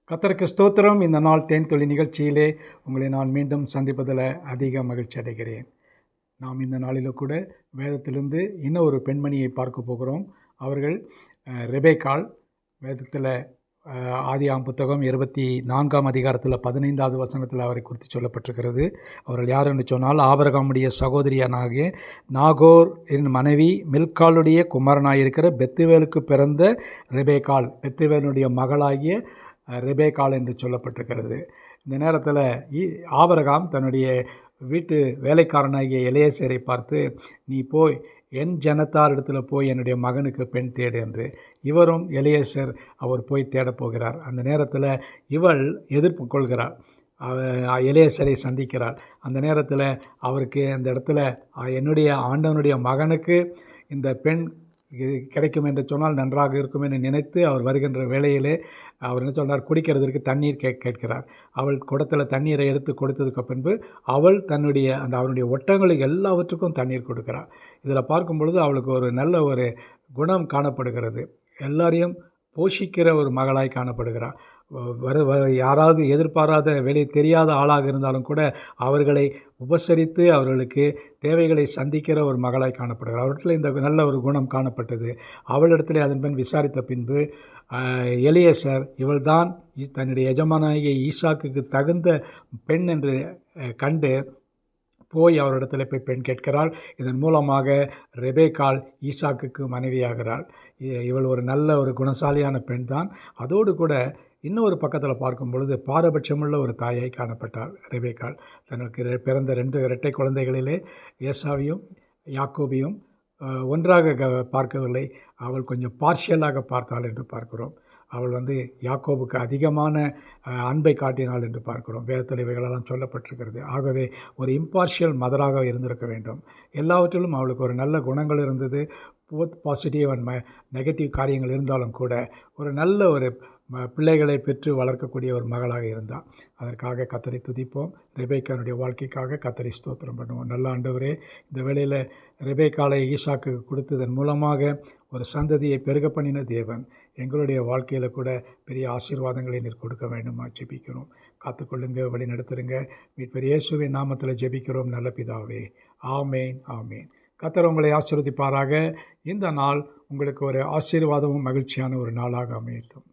கர்த்தருக்கு ஸ்தோத்திரம். இந்த நாள் தேன்துளி நிகழ்ச்சியிலே உங்களை நான் மீண்டும் சந்திப்பதில் அதிக மகிழ்ச்சி அடைகிறேன். நாம் இந்த நாளில் கூட வேதத்திலிருந்து இன்னும் ஒரு பெண்மணியை பார்க்க போகிறோம். அவர்கள் ரெபேக்காள். வேதத்தில் ஆதியாம் புத்தகம் 24ஆம் அதிகாரத்தில் 15வது வசனத்தில் அவரை குறித்து சொல்லப்பட்டிருக்கிறது. அவர்கள் யார் என்று சொன்னால், ஆபிரகாமுடைய சகோதரியனாகிய நாகோர் என் மனைவி மில்காளுடைய குமாரனாயிருக்கிற பெத்துவேலுக்கு பிறந்த ரெபேக்காள், பெத்துவேலுடைய மகளாகிய ரெபேக்காள் என்று சொல்லப்பட்டிருக்கிறது. இந்த நேரத்தில் ஆபிரகாம் தன்னுடைய வீட்டு வேலைக்காரனாகிய எலியேசரை பார்த்து, நீ போய் என் ஜனத்தார் இடத்துல போய் என்னுடைய மகனுக்கு பெண் தேடு என்று. இவரும் எலியேசர் அவர் போய் தேடப் போகிறார். அந்த நேரத்தில் இவள் எதிர்ப்பு கொள்கிறாள், எலியேசரை சந்திக்கிறாள். அந்த நேரத்தில் அவருக்கு அந்த இடத்துல என்னுடைய ஆண்டவனுடைய மகனுக்கு இந்த பெண் கிடைக்கும் என்று சொன்னால் நன்றாக இருக்கும் என்று நினைத்து அவர் வருகின்ற வேளையிலே அவர் என்ன சொன்னார், குடிக்கிறதுக்கு தண்ணீர் கேட்கிறார். அவள் குடத்தில் தண்ணீரை எடுத்து கொடுத்ததுக்கு பின்பு அவள் தன்னுடைய அவனுடைய ஒட்டங்களுக்கு எல்லாவற்றுக்கும் தண்ணீர் கொடுக்கிறார். இதில் பார்க்கும் பொழுது அவளுக்கு ஒரு நல்ல ஒரு குணம் காணப்படுகிறது. எல்லாரையும் போஷிக்கிற ஒரு மகளாய் காணப்படுகிறார். யாராவது எதிர்பாராத வெளியே தெரியாத ஆளாக இருந்தாலும் கூட அவர்களை உபசரித்து அவர்களுக்கு தேவைகளை சந்திக்கிற ஒரு மகளாய் காணப்படுகிறார். அவரிடத்தில் இந்த நல்ல ஒரு குணம் காணப்பட்டது. அவளிடத்தில் அதன் பின் விசாரித்த பின்பு எலியேசர் இவள்தான் தன்னுடைய எஜமானாகிய ஈசாக்குக்கு தகுந்த பெண் என்று கண்டு போய் அவரிடத்தில் போய் பெண் கேட்கிறாள். இதன் மூலமாக ரெபேக்காள் ஈசாக்குக்கு மனைவியாகிறாள். இவள் ஒரு நல்ல ஒரு குணசாலியான பெண் தான். அதோடு கூட இன்னொரு பக்கத்தில் பார்க்கும் பொழுது பாரபட்சமுள்ள ஒரு தாயாய் காணப்பட்டாள் ரெபேக்காள். தனக்கு பிறந்த 2 இரட்டை குழந்தைகளிலே ஏசாவையும் யாக்கோபையும் ஒன்றாக பார்க்கவில்லை. அவள் கொஞ்சம் பார்ஷியலாக பார்த்தாள் என்று பார்க்கிறோம். அவள் யாக்கோபுக்கு அதிகமான அன்பை காட்டினாள் என்று பார்க்கிறோம். வேதத்தில் இவைகளெல்லாம் சொல்லப்பட்டிருக்கிறது. ஆகவே ஒரு இம்பார்ஷியல் மதராக இருந்திருக்க வேண்டும். எல்லாவற்றிலும் அவளுக்கு ஒரு நல்ல குணங்கள் இருந்தது. போத் பாசிட்டிவ் அண்ட் நெகட்டிவ் காரியங்கள் இருந்தாலும் கூட ஒரு நல்ல ஒரு பிள்ளைகளை பெற்று வளர்க்கக்கூடிய ஒரு மகளாக இருந்தாள். அதற்காக கர்த்தரை துதிப்போம். ரெபேக்காளுடைய வாழ்க்கைக்காக கர்த்தரை ஸ்தோத்திரம் பண்ணுவோம். நல்ல ஆண்டவரே, இந்த வேளையில் ரெபேக்காளை ஈசாக்கு கொடுத்ததன் மூலமாக ஒரு சந்ததியை பெருக பண்ணின தேவன் எங்களுடைய வாழ்க்கையில் கூட பெரிய ஆசீர்வாதங்களை நீர் கொடுக்க வேண்டுமா ஜெபிக்கிறோம். காத்துக்கொள்ளுங்க, வழி நடத்துருங்க. மீட்பர் இயேசுவின் நாமத்தில் ஜெபிக்கிறோம் நல்ல பிதாவே. ஆமேன், ஆமேன். கர்த்தர் உங்களை ஆசீர்வதிப்பாராக. இந்த நாள் உங்களுக்கு ஒரு ஆசீர்வாதமும் மகிழ்ச்சியான ஒரு நாளாக அமையட்டும்.